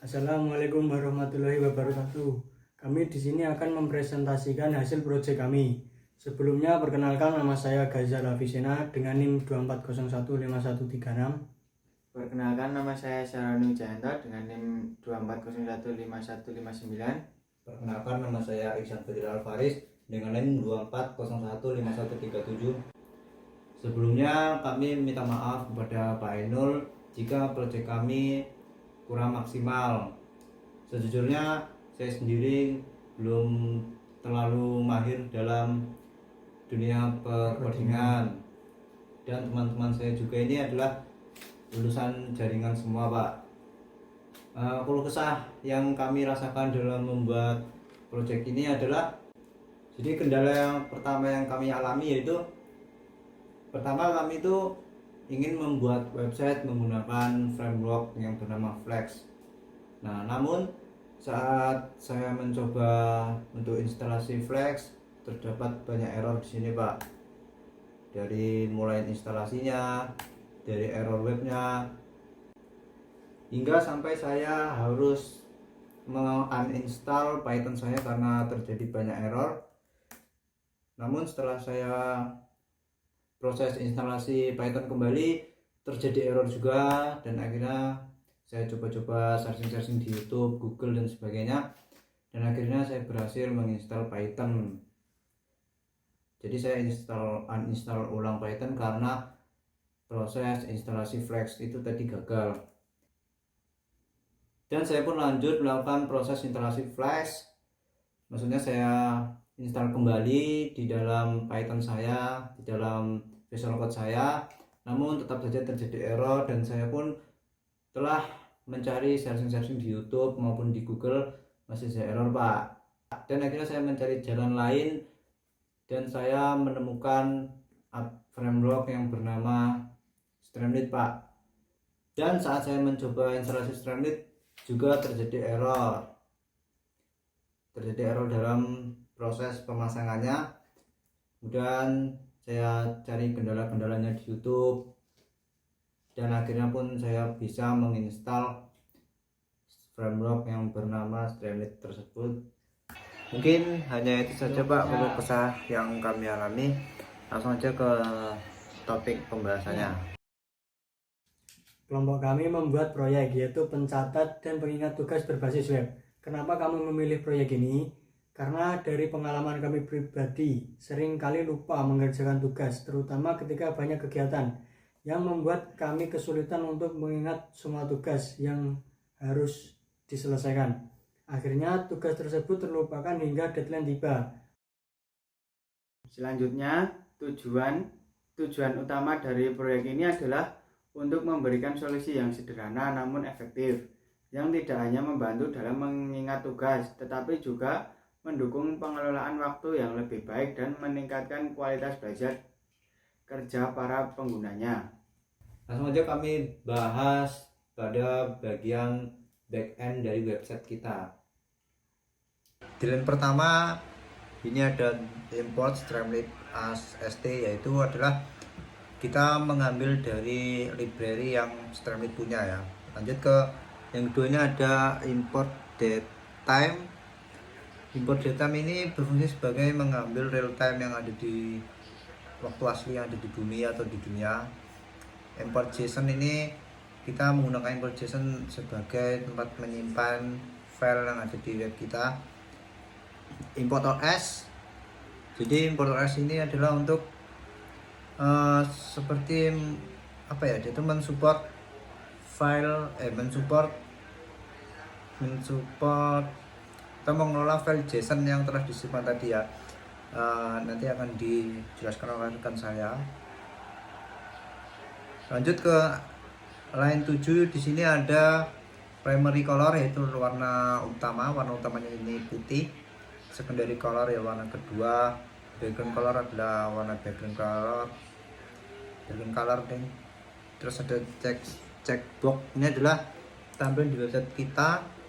Assalamualaikum warahmatullahi wabarakatuh. Kami di sini akan mempresentasikan hasil proyek kami. Sebelumnya perkenalkan, nama saya Gazal Afisena dengan NIM 24015136. Perkenalkan, nama saya Syarani Wijayanto dengan NIM 24015159. Perkenalkan, nama saya Iksan Fadil Alfaris dengan NIM 24015137. Sebelumnya kami minta maaf kepada Pak Ainul jika proyek kami kurang maksimal. Sejujurnya saya sendiri belum terlalu mahir dalam dunia perkodingan, dan teman-teman saya juga ini adalah lulusan jaringan semua, Pak. Keluh kesah yang kami rasakan dalam membuat proyek ini adalah, jadi kendala yang pertama yang kami alami yaitu pertama, kami itu ingin membuat website menggunakan framework yang bernama Flex. Nah, namun saat saya mencoba untuk instalasi Flex, terdapat banyak error di sini, Pak. Dari mulai instalasinya, dari error webnya, hingga sampai saya harus uninstall Python saya karena terjadi banyak error. Namun setelah saya proses instalasi Python kembali, terjadi error juga, dan akhirnya saya coba-coba searching di YouTube, Google dan sebagainya, dan akhirnya saya berhasil menginstal Python. Jadi saya uninstall ulang Python karena proses instalasi Flex itu tadi gagal. Dan saya pun lanjut melakukan proses instalasi Flex. Maksudnya saya install kembali di dalam Python saya, di dalam Visual Code saya, namun tetap saja terjadi error, dan saya pun telah mencari searching di YouTube maupun di Google, masih ada error, Pak. Dan akhirnya saya mencari jalan lain, dan saya menemukan framework yang bernama Streamlit, Pak. Dan saat saya mencoba instalasi Streamlit juga terjadi error dalam proses pemasangannya. Kemudian saya cari kendala-kendalanya di YouTube, dan akhirnya pun saya bisa menginstal framework yang bernama Streamlit tersebut. Mungkin hanya itu saja, Pak, keluh kesah yang kami alami. Langsung aja ke topik pembahasannya. Kelompok kami membuat proyek yaitu pencatat dan pengingat tugas berbasis web. Kenapa kami memilih proyek ini? Karena dari pengalaman kami pribadi, sering kali lupa mengerjakan tugas, terutama ketika banyak kegiatan yang membuat kami kesulitan untuk mengingat semua tugas yang harus diselesaikan. Akhirnya tugas tersebut terlupakan hingga deadline tiba. Selanjutnya, tujuan utama dari proyek ini adalah untuk memberikan solusi yang sederhana namun efektif, yang tidak hanya membantu dalam mengingat tugas, tetapi juga mendukung pengelolaan waktu yang lebih baik dan meningkatkan kualitas belajar kerja para penggunanya. Langsung aja kami bahas pada bagian back-end dari website kita. Di line pertama ini ada import Streamlit as st, yaitu adalah kita mengambil dari library yang Streamlit punya ya. Lanjut ke yang keduanya ada import datetime. Import datetime ini berfungsi sebagai mengambil real time yang ada di waktu asli yang ada di bumi atau di dunia. Import JSON ini kita menggunakan import JSON sebagai tempat menyimpan file yang ada di web kita. Import OS, jadi import OS ini adalah untuk seperti apa ya, dia itu mensupport file mensupport atau mengelola file JSON yang telah disimpan tadi ya. Nanti akan dijelaskan oleh rekan saya. Lanjut ke line 7, di sini ada primary color, yaitu warna utamanya ini putih. Secondary color ya warna kedua. Background color adalah warna background color deh. Terus ada checkbox, ini adalah tampilan di website kita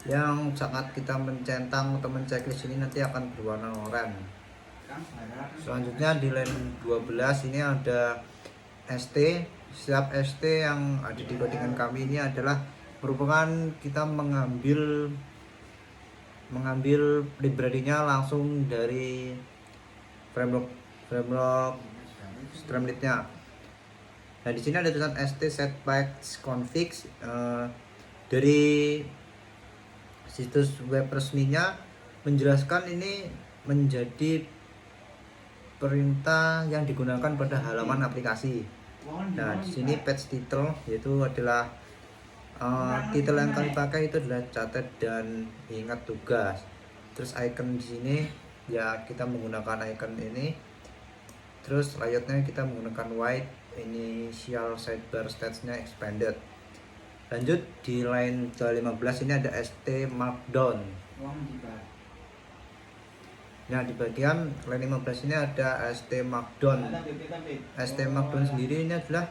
yang saat kita mencentang atau menceklis ini nanti akan berwarna oranye. Selanjutnya di line 12 ini ada ST. Setiap ST yang ada di codingan kami ini adalah merupakan kita mengambil library-nya langsung dari framework Streamlit-nya. Nah, di sini ada tulisan st setbacks config dari situs web resminya menjelaskan ini menjadi perintah yang digunakan pada halaman aplikasi. Nah, di sini patch title yaitu adalah titel yang kami pakai itu adalah catat dan ingat tugas. Terus icon di sini ya kita menggunakan icon ini. Terus layoutnya kita menggunakan white, initial sidebar statsnya expanded. Lanjut di line ke-15 ini ada st markdown. Nah, di bagian line 15 ini ada st markdown. St markdown sendiri ini adalah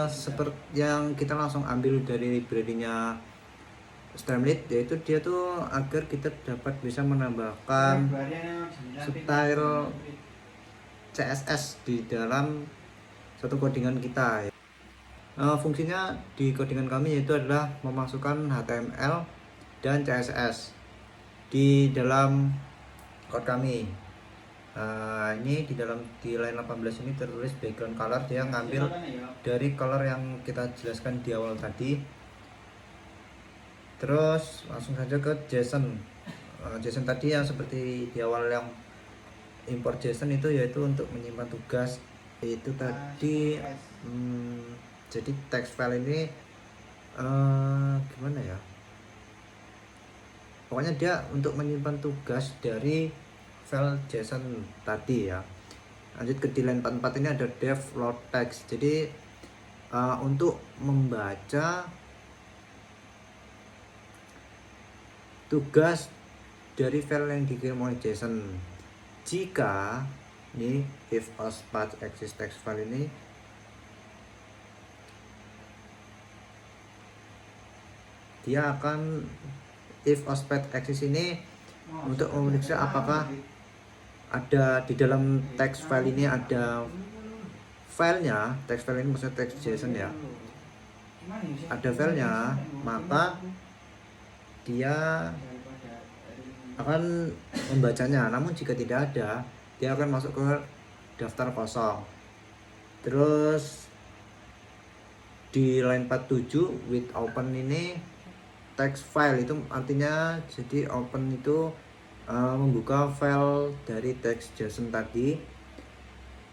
seperti yang kita langsung ambil dari library-nya Streamlit, yaitu dia tuh agar kita dapat bisa menambahkan style CSS di dalam satu codingan kita. Fungsinya di codingan kami yaitu adalah memasukkan HTML dan CSS di dalam code kami. Ini di line 18 ini tertulis background color, dia ngambil dari color yang kita jelaskan di awal tadi. Terus langsung saja ke JSON. JSON tadi yang seperti di awal yang import JSON itu yaitu untuk menyimpan tugas itu tadi. Jadi text file ini gimana ya, pokoknya dia untuk menyimpan tugas dari file JSON tadi ya. Lanjut ke di line 44 ini ada dev load text. Jadi untuk membaca tugas dari file yang dikirim oleh JSON. Jika ini if ospath exist text file ini dia akan if ospath exist ini untuk memeriksa apakah ada di dalam text file ini ada filenya. Text file ini maksudnya text JSON ya, ada filenya, maka dia akan membacanya. Namun jika tidak ada, dia akan masuk ke daftar kosong. Terus di line 47 with open ini text file itu artinya jadi open itu membuka file dari text JSON tadi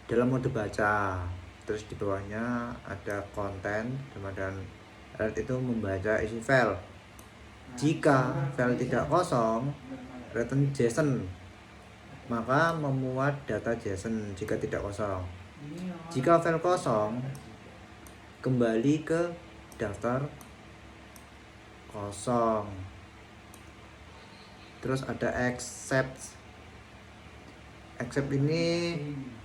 dalam mode baca. Terus di bawahnya ada konten dan alert itu membaca isi file. Jika file tidak kosong, return JSON, maka memuat data JSON jika tidak kosong. Jika file kosong, kembali ke daftar kosong. Terus ada accept. Accept ini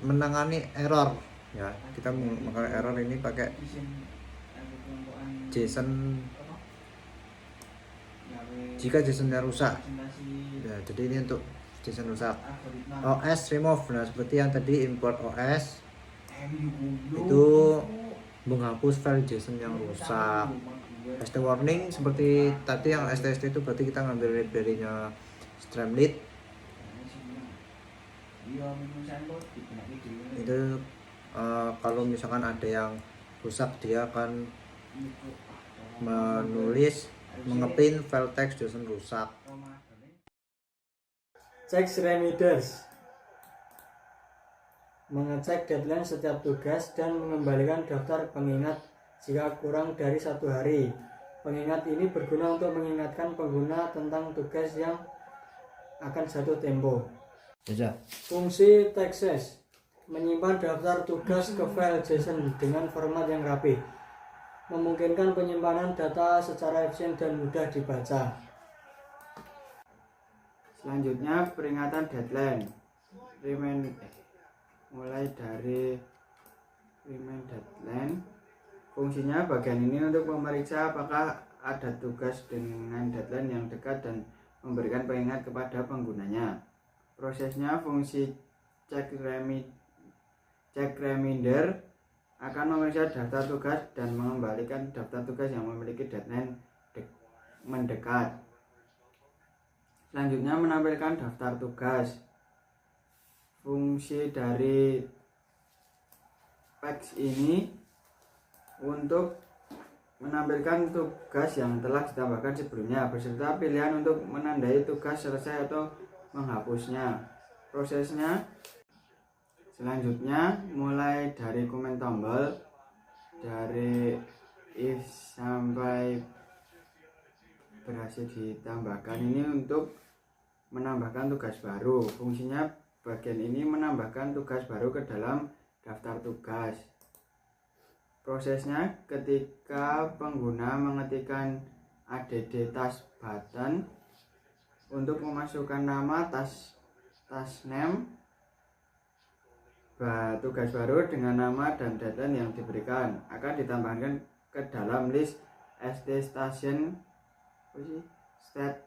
menangani error ya. Kita menangani error ini pakai JSON jika JSON-nya rusak ya, jadi ini untuk JSON rusak. OS remove, nah seperti yang tadi import OS itu menghapus file JSON yang rusak. ST warning seperti tadi yang STST itu berarti kita ngambil library-nya Streamlit. Itu kalau misalkan ada yang rusak dia akan mengeprint file text JSON rusak. Check reminders, mengecek deadline setiap tugas dan mengembalikan daftar pengingat jika kurang dari 1 hari. Pengingat ini berguna untuk mengingatkan pengguna tentang tugas yang akan jatuh tempo. Fungsi Texas menyimpan daftar tugas ke file JSON dengan format yang rapi, memungkinkan penyimpanan data secara efisien dan mudah dibaca. Selanjutnya peringatan deadline. Mulai dari remind deadline. Fungsinya bagian ini untuk memeriksa apakah ada tugas dengan deadline yang dekat dan memberikan pengingat kepada penggunanya. Prosesnya fungsi check reminder akan memeriksa daftar tugas dan mengembalikan daftar tugas yang memiliki deadline mendekat. Selanjutnya menampilkan daftar tugas. Fungsi dari PEX ini untuk menampilkan tugas yang telah ditambahkan sebelumnya beserta pilihan untuk menandai tugas selesai atau menghapusnya. Prosesnya selanjutnya mulai dari komen tombol dari if sampai berhasil ditambahkan ini untuk menambahkan tugas baru. Fungsinya bagian ini menambahkan tugas baru ke dalam daftar tugas. Prosesnya ketika pengguna mengetikkan add task button untuk memasukkan nama task name tugas baru dengan nama dan deadline yang diberikan akan ditambahkan ke dalam list state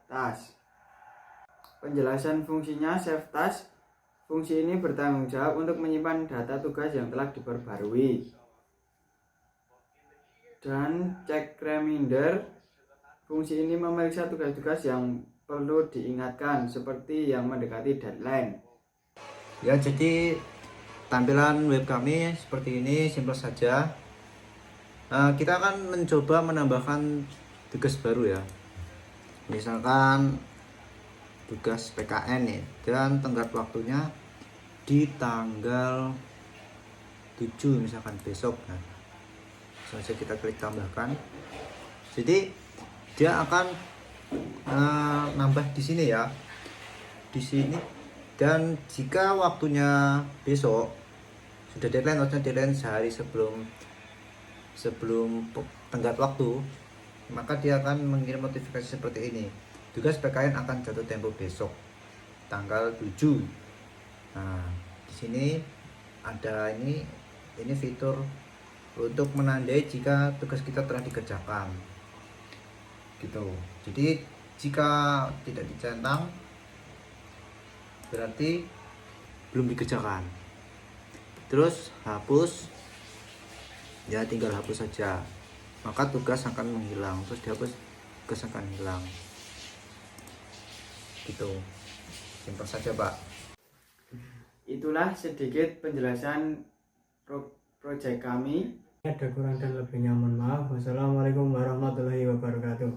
task. Penjelasan fungsinya save task. Fungsi ini bertanggung jawab untuk menyimpan data tugas yang telah diperbarui. Dan check reminder. Fungsi ini memeriksa tugas-tugas yang perlu diingatkan seperti yang mendekati deadline. Ya, jadi tampilan web kami seperti ini, simpel saja. Kita akan mencoba menambahkan tugas baru ya. Misalkan tugas PKN nih, dan tenggat waktunya di tanggal 7 misalkan besok. Nah, langsung kita klik tambahkan. Jadi dia akan nambah di sini ya, di sini. Dan jika waktunya besok sudah deadline, maksudnya deadline sehari sebelum tenggat waktu, maka dia akan mengirim notifikasi seperti ini. Tugas PKN akan jatuh tempo besok tanggal 7. Nah, di sini ada ini fitur untuk menandai jika tugas kita telah dikerjakan. Gitu. Jadi jika tidak dicentang berarti belum dikerjakan. Terus hapus. Ya, tinggal hapus saja. Maka tugas akan menghilang. Terus dihapus, tugas akan hilang. Gitu, simpel saja Pak. Itulah sedikit penjelasan proyek kami. Ada kurang dan lebihnya mohon maaf. Wassalamualaikum warahmatullahi wabarakatuh.